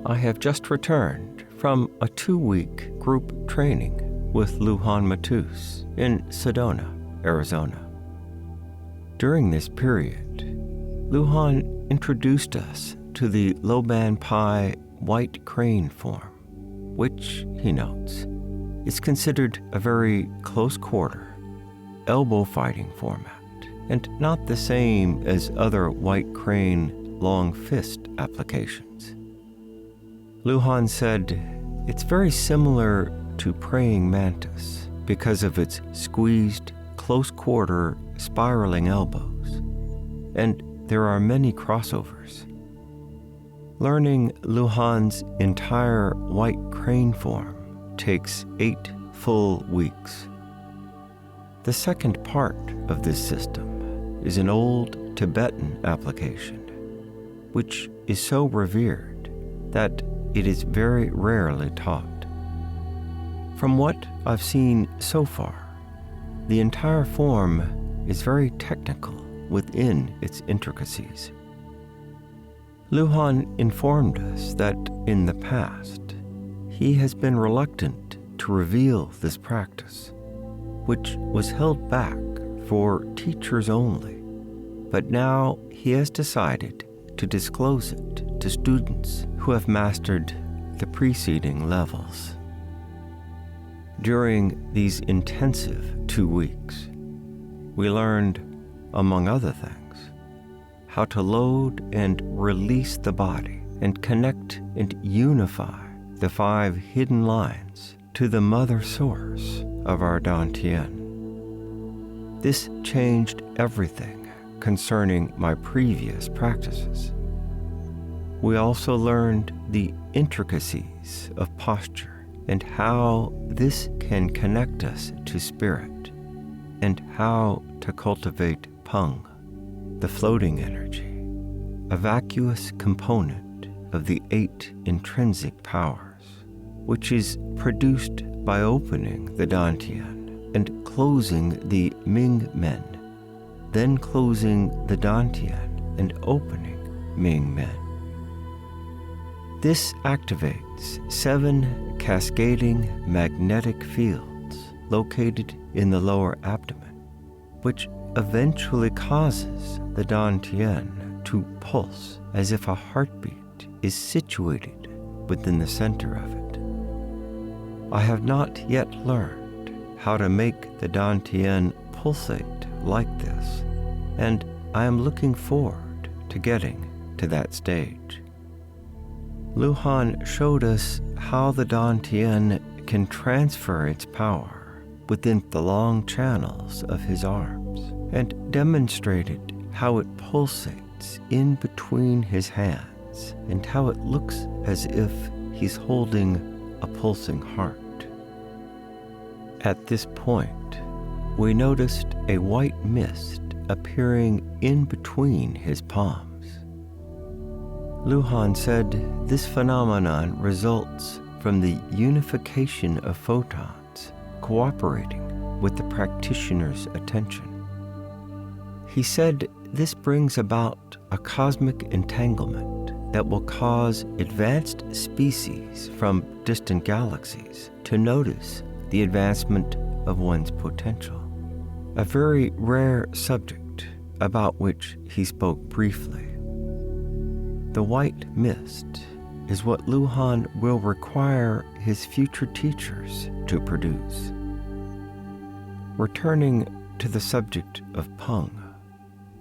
I have just returned from a 2-week group training with Lujan Matus in Sedona, Arizona. During this period, Lujan introduced us to the Lujan Pi white crane form, which, he notes, is considered a very close-quarter, elbow-fighting format, and not the same as other white crane long fist applications. Lujan said it's very similar to praying mantis because of its squeezed, close-quarter, spiraling elbows, and there are many crossovers. Learning Lujan's entire white crane form takes 8 full weeks. The second part of this system is an old Tibetan application, which is so revered that it is very rarely taught. From what I've seen so far, the entire form is very technical within its intricacies. Lujan informed us that in the past, he has been reluctant to reveal this practice, which was held back for teachers only, but now he has decided to disclose it to students who have mastered the preceding levels. During these intensive 2 weeks, we learned, among other things, how to load and release the body and connect and unify the 5 hidden lines to the mother source of our Dantian. This changed everything concerning my previous practices. We also learned the intricacies of posture and how this can connect us to spirit, and how to cultivate Pung, the floating energy, a vacuous component of the 8 intrinsic powers, which is produced by opening the Dantian and closing the Ming Men, then closing the Dantian and opening Ming Men. This activates 7 cascading magnetic fields located in the lower abdomen, which eventually causes the Dantian to pulse as if a heartbeat is situated within the center of it. I have not yet learned how to make the Dantian pulsate like this, and I am looking forward to getting to that stage. Lujan showed us how the Dantian can transfer its power within the long channels of his arms, and demonstrated how it pulsates in between his hands and how it looks as if he's holding a pulsing heart. At this point, we noticed a white mist appearing in between his palms. Lujan said this phenomenon results from the unification of photons cooperating with the practitioner's attention. He said this brings about a cosmic entanglement that will cause advanced species from distant galaxies to notice the advancement of one's potential, a very rare subject about which he spoke briefly. The white mist is what Lujan will require his future teachers to produce. Returning to the subject of Pung,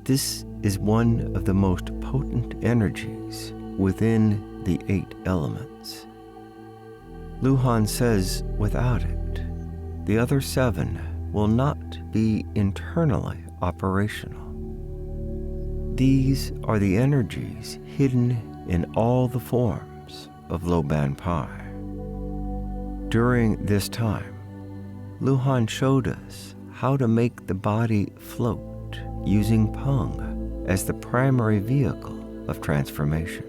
this is one of the most potent energies within the 8 elements. Lujan says without it, the other 7 will not be internally operational. These are the energies hidden in all the forms of Lujan Pi. During this time, Lujan showed us how to make the body float using Pung as the primary vehicle of transformation.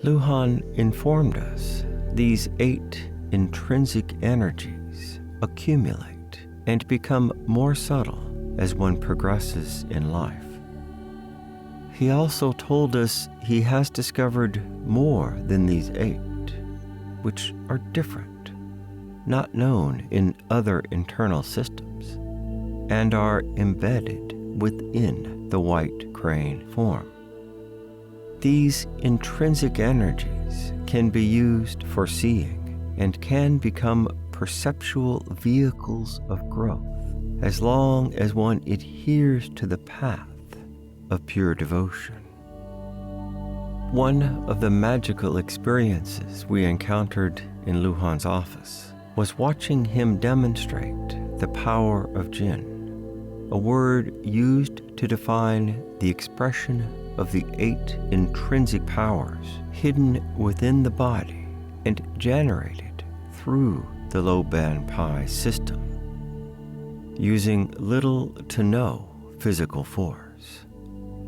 Lujan informed us these 8 intrinsic energies accumulate and become more subtle as one progresses in life. he also told us he has discovered more than these 8, which are different, not known in other internal systems, and are embedded within the white crane form. These intrinsic energies can be used for seeing and can become perceptual vehicles of growth as long as one adheres to the path of pure devotion. One of the magical experiences we encountered in Lujan's office was watching him demonstrate the power of Jinn, a word used to define the expression of the 8 intrinsic powers hidden within the body and generated through the low-band pi system, using little to no physical force.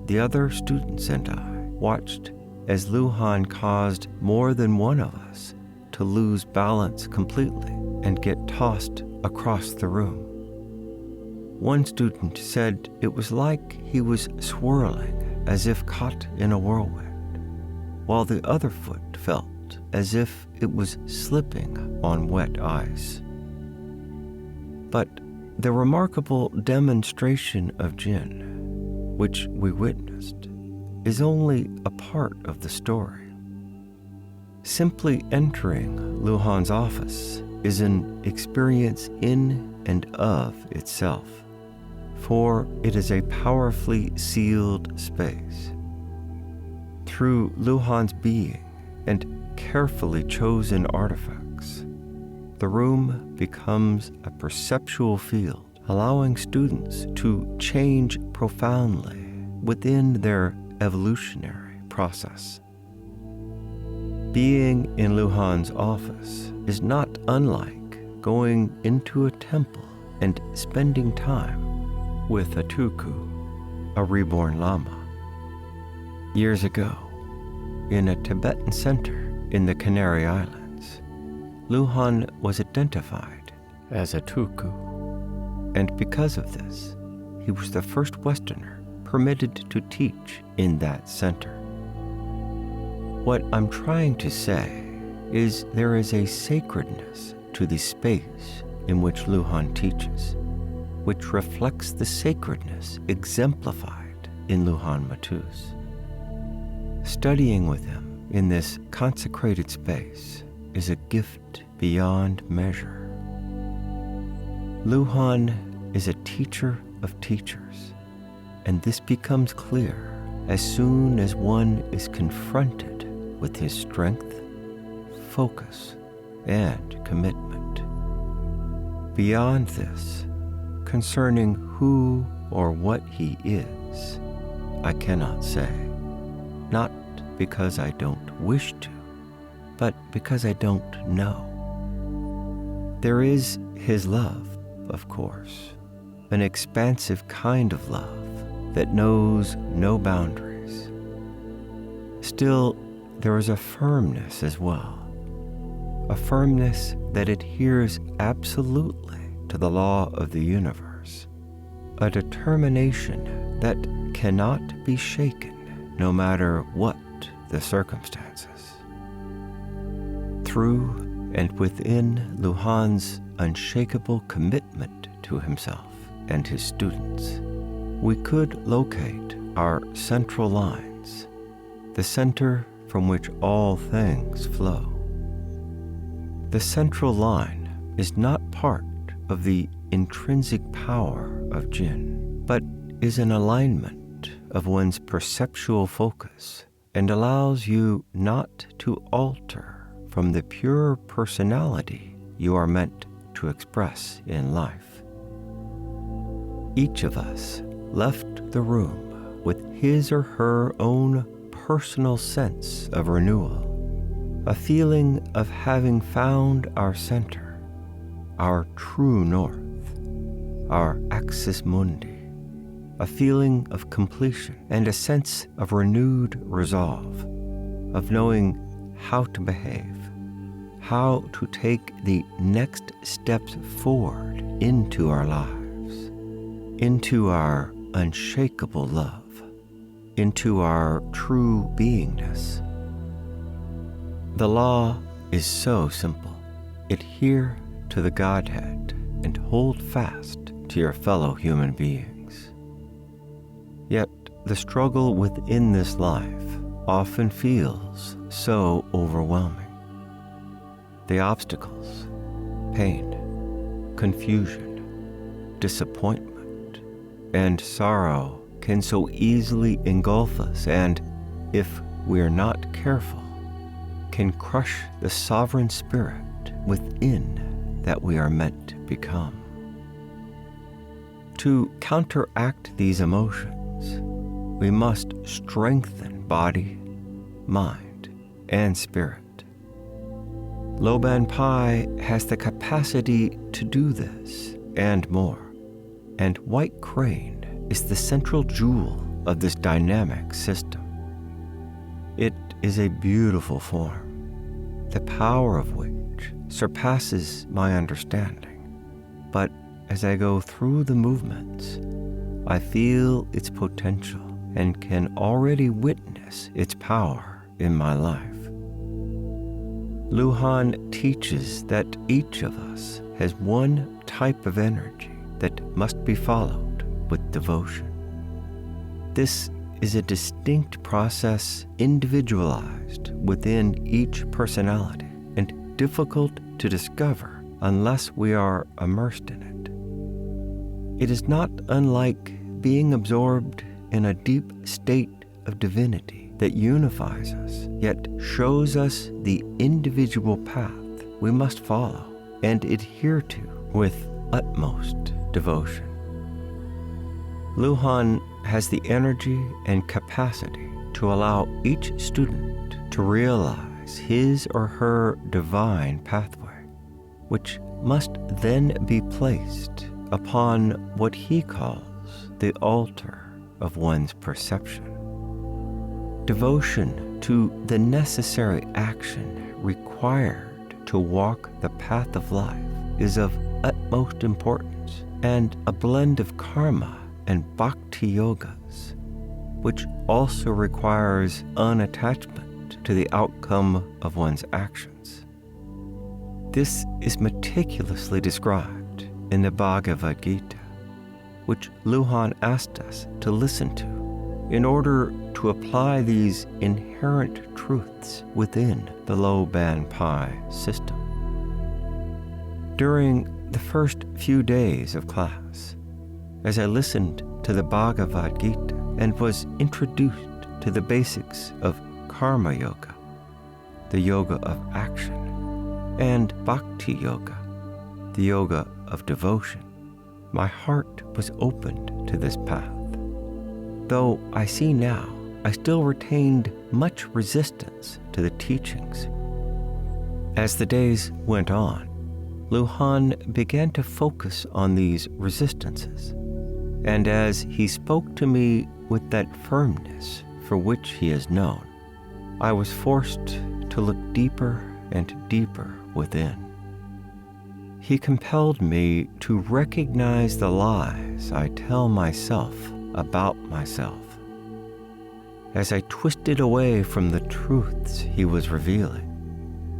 The other students and I watched as Lujan caused more than one of us to lose balance completely and get tossed across the room. One student said it was like he was swirling as if caught in a whirlwind, while the other foot felt as if it was slipping on wet ice. But the remarkable demonstration of Jinn, which we witnessed, is only a part of the story. Simply entering Lujan's office is an experience in and of itself, for it is a powerfully sealed space. Through Lujan's being and carefully chosen artifacts, the room becomes a perceptual field, allowing students to change profoundly within their evolutionary process. Being in Lujan's office is not unlike going into a temple and spending time with a tuku, a reborn lama. Years ago, in a Tibetan center in the Canary Islands, Lujan was identified as a tuku, and because of this, he was the first Westerner permitted to teach in that center. What I'm trying to say is there is a sacredness to the space in which Lujan teaches, which reflects the sacredness exemplified in Lujan Matus. Studying with him in this consecrated space is a gift beyond measure. Lujan is a teacher of teachers, and this becomes clear as soon as one is confronted with his strength, focus, and commitment. Beyond this, concerning who or what he is, I cannot say, not because I don't wish to, but because I don't know. There is his love, of course, an expansive kind of love that knows no boundaries. Still, there is a firmness as well, a firmness that adheres absolutely to the law of the universe, a determination that cannot be shaken no matter what the circumstances. Through and within Lujan's unshakable commitment to himself and his students, we could locate our central lines, the center from which all things flow. The central line is not part of the intrinsic power of Jinn, but is an alignment of one's perceptual focus and allows you not to alter from the pure personality you are meant to express in life. Each of us left the room with his or her own personal sense of renewal, a feeling of having found our center, our true north, our axis mundi, a feeling of completion and a sense of renewed resolve, of knowing how to behave, how to take the next steps forward into our lives, into our unshakable love, into our true beingness. The law is so simple. Adhere to the Godhead and hold fast to your fellow human beings. Yet the struggle within this life often feels so overwhelming. The obstacles, pain, confusion, disappointment, and sorrow can so easily engulf us and, if we're not careful, can crush the sovereign spirit within that we are meant to become. To counteract these emotions, we must strengthen body, mind, and spirit. Lujan Matus has the capacity to do this and more, and white crane is the central jewel of this dynamic system. It is a beautiful form, the power of which surpasses my understanding, but as I go through the movements, I feel its potential and can already witness its power in my life. Lujan teaches that each of us has one type of energy that must be followed with devotion. This is a distinct process individualized within each personality and difficult to discover unless we are immersed in it. It is not unlike being absorbed in a deep state of divinity that unifies us, yet shows us the individual path we must follow and adhere to with utmost devotion. Lujan has the energy and capacity to allow each student to realize his or her divine pathway, which must then be placed upon what he calls the altar of one's perception. Devotion to the necessary action required to walk the path of life is of utmost importance, and a blend of karma and bhakti yogas, which also requires unattachment to the outcome of one's actions. This is meticulously described in the Bhagavad Gita, which Lujan asked us to listen to in order to apply these inherent truths within the Lujan Matus system. During the first few days of class, as I listened to the Bhagavad Gita and was introduced to the basics of karma yoga, the yoga of action, and bhakti yoga, the yoga of devotion, my heart was opened to this path. Though I see now, I still retained much resistance to the teachings. As the days went on, Lujan began to focus on these resistances, and as he spoke to me with that firmness for which he is known, I was forced to look deeper and deeper within. He compelled me to recognize the lies I tell myself about myself. As I twisted away from the truths he was revealing,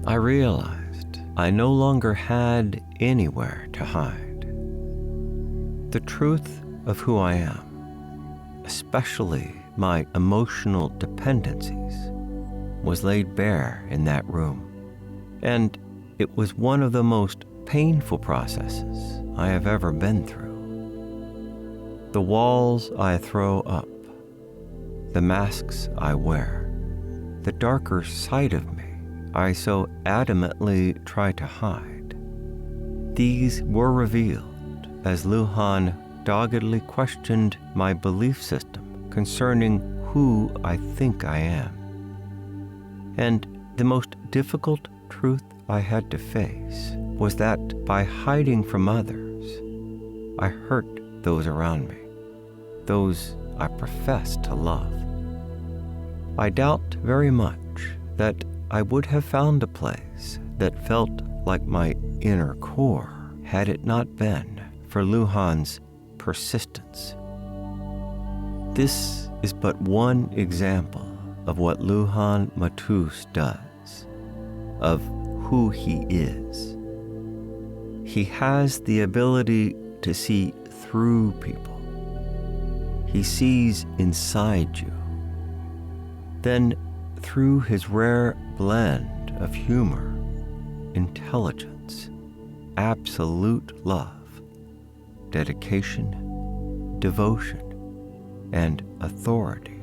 I realized I no longer had anywhere to hide. The truth of who I am, especially my emotional dependencies, was laid bare in that room, and it was one of the most painful processes I have ever been through. The walls I throw up, the masks I wear, the darker side of me I so adamantly try to hide, these were revealed as Lujan doggedly questioned my belief system concerning who I think I am. And the most difficult truth I had to face was that by hiding from others, I hurt those around me, those I profess to love. I doubt very much that I would have found a place that felt like my inner core had it not been for Lujan's persistence. This is but one example of what Lujan Matus does, of who he is. He has the ability to see through people. He sees inside you. Then, through his rare blend of humor, intelligence, absolute love, dedication, devotion, and authority,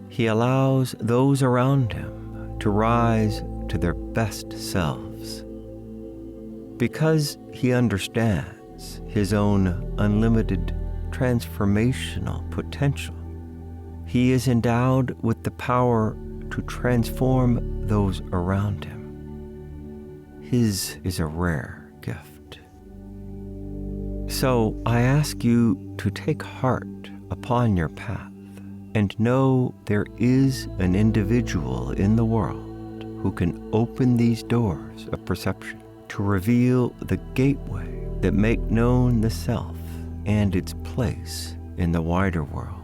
he allows those around him to rise to their best selves. Because he understands his own unlimited transformational potential, he is endowed with the power to transform those around him. His is a rare gift. So I ask you to take heart upon your path and know there is an individual in the world who can open these doors of perception to reveal the gateway that make known the self and its place in the wider world.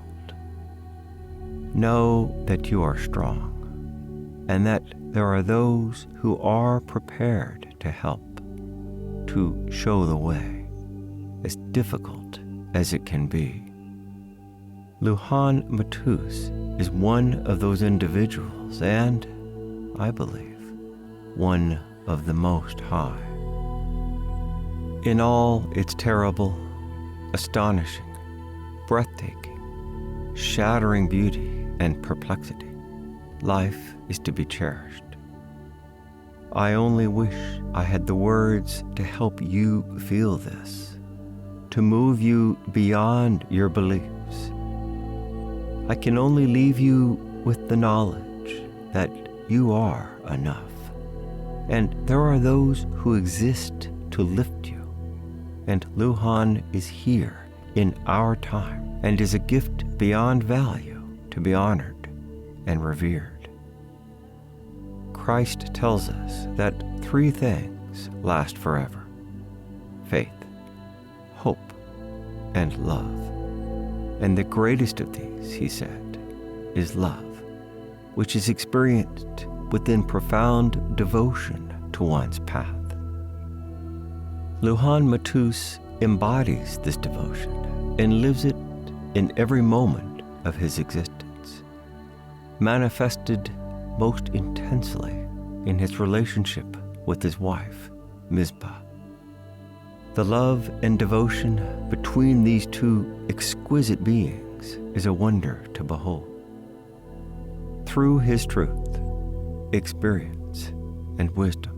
Know that you are strong, and that there are those who are prepared to help, to show the way, as difficult as it can be. Lujan Matus is one of those individuals, and, I believe, one of the Most High. In all its terrible, astonishing, breathtaking, shattering beauty and perplexity, life is to be cherished. I only wish I had the words to help you feel this, to move you beyond your beliefs. I can only leave you with the knowledge that you are enough, and there are those who exist to lift you, and Lujan is here in our time and is a gift beyond value to be honored and revered. Christ tells us that 3 things last forever: faith, hope, and love. And the greatest of these, he said, is love, which is experienced within profound devotion to one's path. Lujan Matus embodies this devotion and lives it in every moment of his existence, manifested most intensely in his relationship with his wife, Mizpah. The love and devotion between these two exquisite beings is a wonder to behold. Through his truth, experience, and wisdom,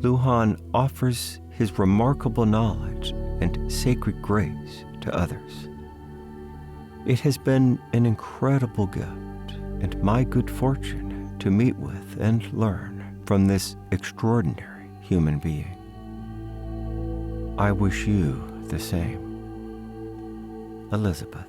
Lujan offers his remarkable knowledge and sacred grace to others. It has been an incredible gift and my good fortune to meet with and learn from this extraordinary human being. I wish you the same. Elizabeth.